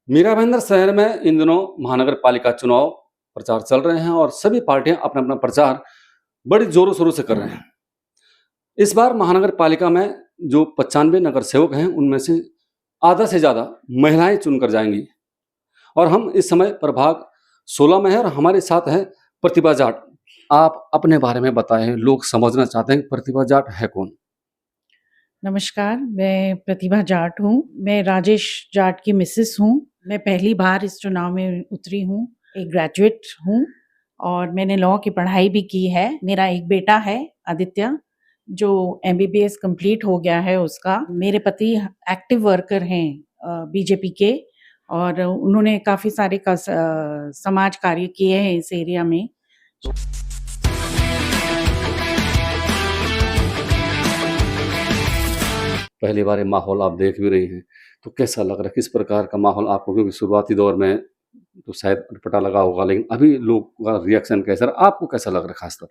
मीरा भाईंदर शहर में इन दिनों महानगर पालिका चुनाव प्रचार चल रहे हैं और सभी पार्टियां अपना अपना प्रचार बड़ी जोरों शोरों से कर रहे हैं। इस बार महानगर पालिका में जो 95 नगर सेवक हैं उनमें से आधा से ज़्यादा महिलाएं चुनकर जाएंगी और हम इस समय प्रभाग 16 में है और हमारे साथ है प्रतिभा जाट। आप अपने बारे में बताएं, लोग समझना चाहते हैं कि प्रतिभा जाट है कौन। नमस्कार, मैं प्रतिभा जाट हूँ। मैं राजेश जाट की मिसेस हूँ। मैं पहली बार इस चुनाव में उतरी हूँ। एक ग्रेजुएट हूँ और मैंने लॉ की पढ़ाई भी की है। मेरा एक बेटा है आदित्य, जो MBBS कंप्लीट हो गया है उसका। मेरे पति एक्टिव वर्कर हैं बीजेपी के और उन्होंने काफ़ी सारे समाज कार्य किए हैं इस एरिया में। पहली बार ये माहौल आप देख भी रही हैं, तो कैसा लग रहा है, किस प्रकार का माहौल आपको? क्योंकि शुरुआती दौर में तो शायद अटपटा लगा होगा, लेकिन अभी लोग का रिएक्शन कैसा रहा, आपको कैसा लग रहा है खासकर?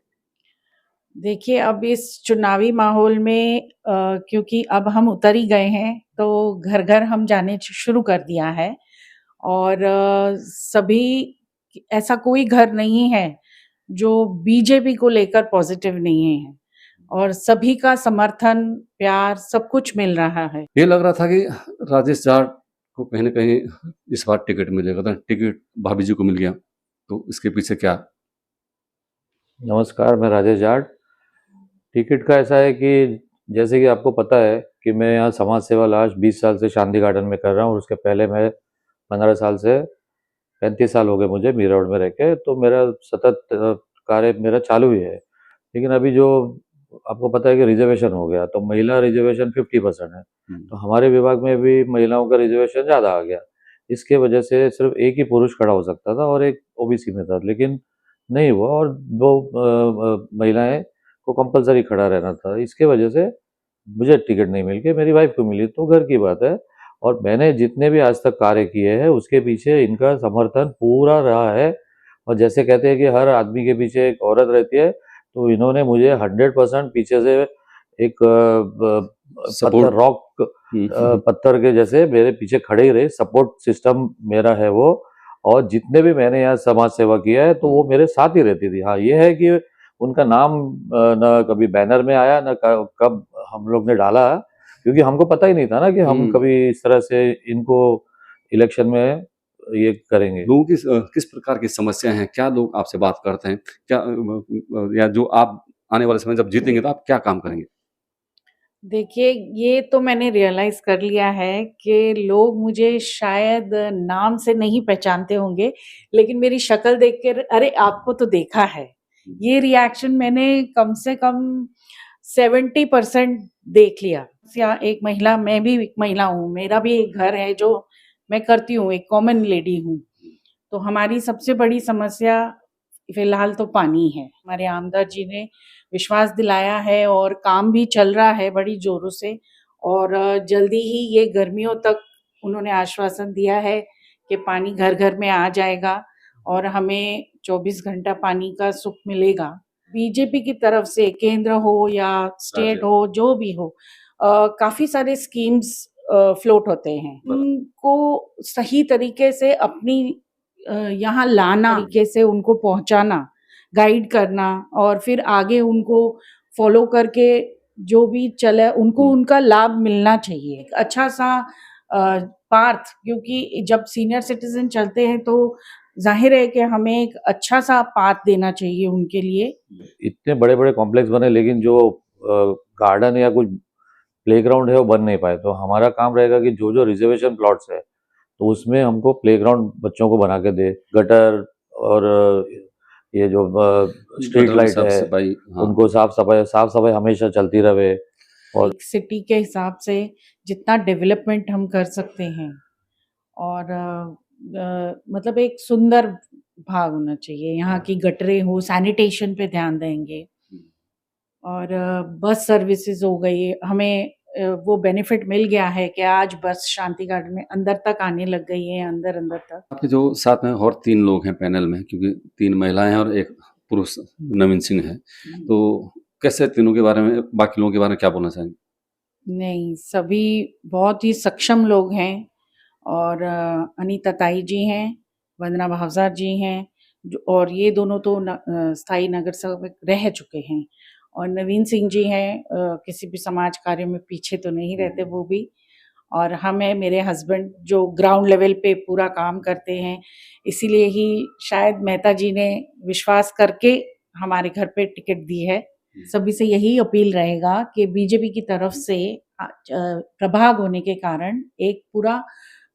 देखिए, अब इस चुनावी माहौल में क्योंकि अब हम उतर ही गए हैं, तो घर-घर हम जाने शुरू कर दिया है और सभी ऐसा कोई घर नहीं है जो बीजेपी को लेकर पॉजिटिव नहीं है और सभी का समर्थन, प्यार सब कुछ मिल रहा है। ये लग रहा था कि राजेश जाट को कहीं न कहीं इस बार टिकट मिलेगा, तो टिकट भाभी जी को मिल गया, तो इसके पीछे क्या? नमस्कार, मैं राजेश जाट। टिकट का ऐसा है कि जैसे कि आपको पता है कि मैं यहाँ समाज सेवा लास्ट 20 साल से शांति गार्डन में कर रहा हूँ और उसके पहले मैं 15 साल से 35 साल हो गए मुझे मीरा रोड में रह के, तो मेरा सतत कार्य मेरा चालू ही है। लेकिन अभी जो आपको पता है कि रिजर्वेशन हो गया, तो महिला रिजर्वेशन 50% है, तो हमारे विभाग में भी महिलाओं का रिजर्वेशन ज़्यादा आ गया। इसके वजह से सिर्फ एक ही पुरुष खड़ा हो सकता था और एक ओबीसी में था, लेकिन नहीं हुआ और दो महिलाएं को कंपलसरी खड़ा रहना था। इसके वजह से मुझे टिकट नहीं मिल के मेरी वाइफ को मिली, तो घर की बात है। और मैंने जितने भी आज तक कार्य किए हैं उसके पीछे इनका समर्थन पूरा रहा है। और जैसे कहते हैं कि हर आदमी के पीछे एक औरत रहती है, तो इन्होंने मुझे 100% पीछे से एक पत्थर रॉक पत्थर के जैसे मेरे पीछे खड़े ही रहे। सपोर्ट सिस्टम मेरा है वो। और जितने भी मैंने यहाँ समाज सेवा किया है तो वो मेरे साथ ही रहती थी। हाँ, ये है कि उनका नाम न कभी बैनर में आया, न कब हम लोग ने डाला, क्योंकि हमको पता ही नहीं था ना कि हम कभी इस तरह से इनको इलेक्शन में ये करेंगे। लोगों की किस प्रकार की समस्याएं हैं, क्या लोग आपसे बात करते हैं, क्या या जो आप आने वाले समय जब जीतेंगे तो आप क्या काम करेंगे? देखिए, ये तो मैंने रियलाइज़ कर लिया है कि लोग मुझे शायद नाम से नहीं पहचानते होंगे, लेकिन मेरी शक्ल देख कर अरे! आपको तो देखा है। ये रिएक्शन मैंने कम से कम 70% देख लिया। या एक महिला, मैं भी एक महिला हूँ, मेरा भी एक घर है जो मैं करती हूँ, एक कॉमन लेडी हूँ। तो हमारी सबसे बड़ी समस्या फिलहाल तो पानी है। हमारे आमदार जी ने विश्वास दिलाया है और काम भी चल रहा है बड़ी जोरों से और जल्दी ही ये गर्मियों तक उन्होंने आश्वासन दिया है कि पानी घर-घर में आ जाएगा और हमें 24 घंटा पानी का सुख मिलेगा। बीजेपी की तरफ से केंद्र हो या स्टेट हो, जो भी हो, काफ़ी सारे स्कीम्स फ्लोट होते हैं। उनको सही तरीके से अपनी यहाँ लाना, तरीके से उनको पहुँचाना, गाइड करना और फिर आगे उनको फॉलो करके जो भी चले उनको उनका लाभ मिलना चाहिए। अच्छा सा पाथ, क्योंकि जब सीनियर सिटीजन चलते हैं तो जाहिर है कि हमें एक अच्छा सा पाथ देना चाहिए उनके लिए। इतने बड़े बड़े कॉम्प्लेक्स बने, लेकिन जो गार्डन या कुछ प्लेग्राउंड है वो बन नहीं पाए। तो हमारा काम रहेगा कि जो जो रिजर्वेशन प्लॉट्स है तो उसमें हमको प्लेग्राउंड बच्चों को बना के दे, गटर और ये जो स्ट्रीट लाइट है उनको साफ सफाई हमेशा चलती रहे। और एक सिटी के हिसाब से जितना डेवलपमेंट हम कर सकते हैं और मतलब एक सुंदर भाग होना चाहिए। यहाँ की गटरें हो, सैनिटेशन पे ध्यान देंगे और बस सर्विसेज हो गई। हमें वो बेनिफिट मिल गया है कि आज बस शांति गार्डन में अंदर तक आने लग गई है, अंदर तक। आपके जो साथ में और 3 लोग हैं पैनल में, क्योंकि 3 महिलाएं हैं और 1 पुरुष नवीन सिंह है, तो कैसे तीनों के बारे में, बाकी लोगों के बारे में क्या बोलना चाहेंगे? नहीं, सभी बहुत ही सक्षम लोग हैं और अनीता ताई जी हैं, वंदना भावसार जी हैं, और ये दोनों तो स्थायी नगर सेवक रह चुके हैं। और नवीन सिंह जी हैं, किसी भी समाज कार्य में पीछे तो नहीं रहते वो भी। और हम हैं, मेरे हस्बैंड, जो ग्राउंड लेवल पे पूरा काम करते हैं। इसीलिए ही शायद मेहता जी ने विश्वास करके हमारे घर पे टिकट दी है। सभी से यही अपील रहेगा कि बीजेपी की तरफ से प्रभाग होने के कारण एक पूरा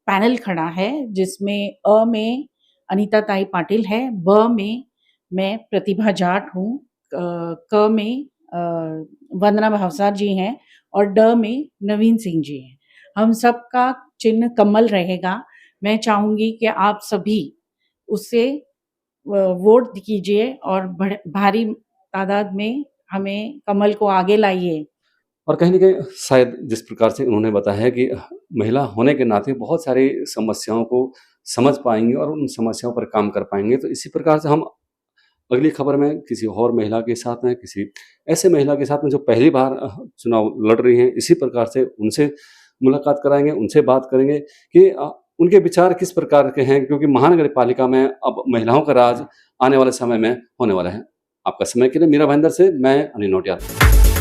पैनल खड़ा है, जिसमें अ में अनीता ताई पाटिल है, ब में मैं प्रतिभा जाट हूँ, क में वंदना भावसार जी हैं और ड में नवीन सिंह जी हैं। हम सबका चिन्ह कमल रहेगा। मैं चाहूंगी कि आप सभी उससे वोट कीजिए और भारी तादाद में हमें कमल को आगे लाइए। और कहीं न कहीं शायद जिस प्रकार से उन्होंने बताया है कि महिला होने के नाते बहुत सारी समस्याओं को समझ पाएँगी और उन समस्याओं पर काम कर पाएँगे। तो इसी प्रकार से हम अगली खबर में किसी और महिला के साथ हैं, किसी ऐसे महिला के साथ में जो पहली बार चुनाव लड़ रही हैं, इसी प्रकार से उनसे मुलाकात कराएँगे, उनसे बात करेंगे कि उनके विचार किस प्रकार के हैं, क्योंकि महानगर पालिका में अब महिलाओं का राज आने वाले समय में होने वाला है। आपका समय के लिए मीरा भाईंदर से मैं अनिल नौटियाल।